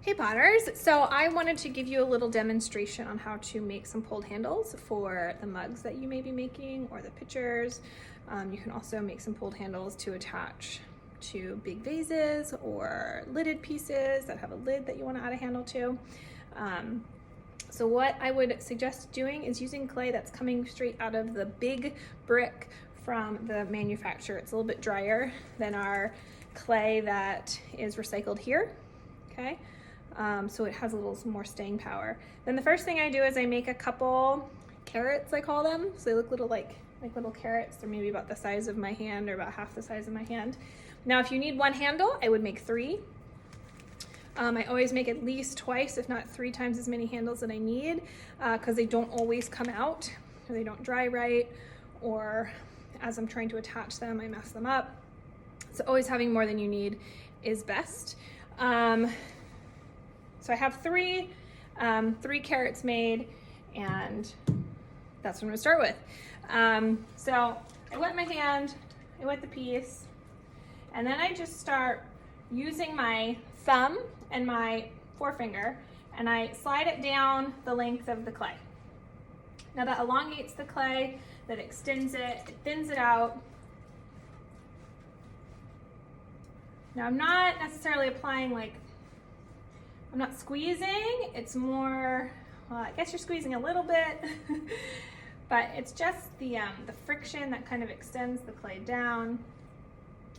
Hey Potters, so I wanted to give you a little demonstration on how to make some pulled handles for the mugs that you may be making or the pitchers. You can also make some pulled handles to attach to big vases or lidded pieces that have a lid that you want to add a handle to. So what I would suggest doing is using clay that's coming straight out of the big brick from the manufacturer. It's a little bit drier than our clay that is recycled here, okay? So it has a little more staying power. Then the first thing I do is I make a couple carrots, I call them. So they look little like little carrots. They're maybe about the size of my hand or about half the size of my hand. Now if you need one handle, I would make 3. I always make at least twice, if not 3 times as many handles that I need, because they don't always come out, or they don't dry right, or as I'm trying to attach them, I mess them up. So always having more than you need is best. So I have 3 carrots made, and that's what I'm gonna start with. So I wet my hand, I wet the piece, and then I just start using my thumb and my forefinger, and I slide it down the length of the clay. Now that elongates the clay, that extends it, it thins it out. Now I'm not necessarily applying I'm not squeezing, it's more, well, I guess you're squeezing a little bit, but it's just the friction that kind of extends the clay down.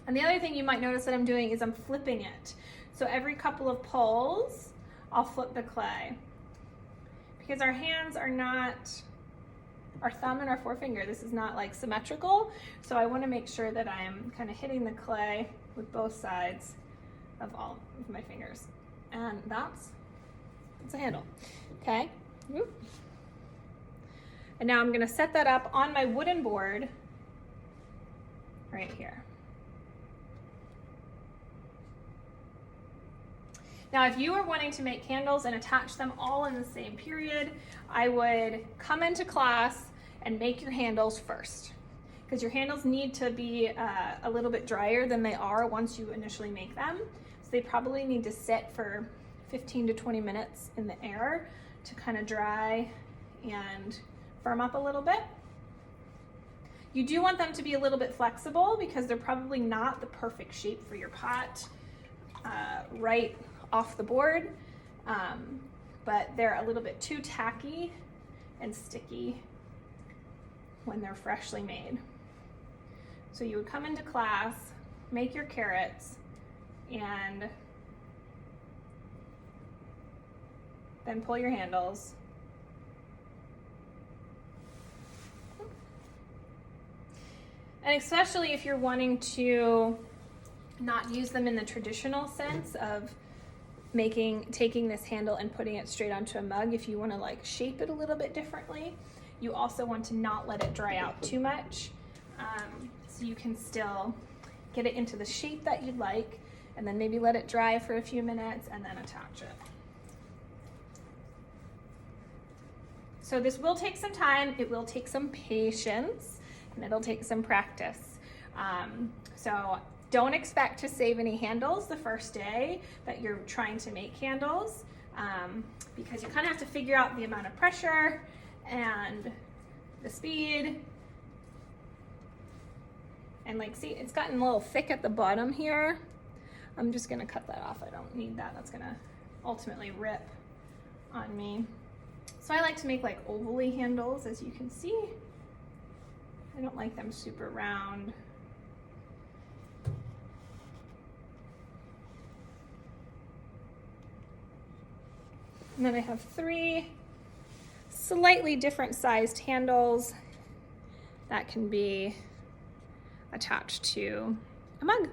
And the other thing you might notice that I'm doing is I'm flipping it. So every couple of pulls, I'll flip the clay. Because our hands are not, our thumb and our forefinger, this is not like symmetrical. So I wanna make sure that I'm kind of hitting the clay with both sides of all of my fingers. And that's a handle, okay? Whoop. And now I'm gonna set that up on my wooden board right here. Now, if you are wanting to make candles and attach them all in the same period, I would come into class and make your handles first, because your handles need to be a little bit drier than they are once you initially make them. So they probably need to sit for 15 to 20 minutes in the air to kind of dry and firm up a little bit. You do want them to be a little bit flexible because they're probably not the perfect shape for your pot right off the board, but they're a little bit too tacky and sticky when they're freshly made. So you would come into class, make your carrots, and then pull your handles. And especially if you're wanting to not use them in the traditional sense of taking this handle and putting it straight onto a mug, if you want to like shape it a little bit differently, you also want to not let it dry out too much, so you can still get it into the shape that you'd like, and then maybe let it dry for a few minutes and then attach it. So this will take some time, it will take some patience, and it'll take some practice. So don't expect to save any handles the first day that you're trying to make candles, because you kind of have to figure out the amount of pressure and the speed. And see, it's gotten a little thick at the bottom here. I'm just gonna cut that off. I don't need that. That's gonna ultimately rip on me. So I like to make ovally handles, as you can see. I don't like them super round. And then I have 3 slightly different sized handles that can be attached to a mug.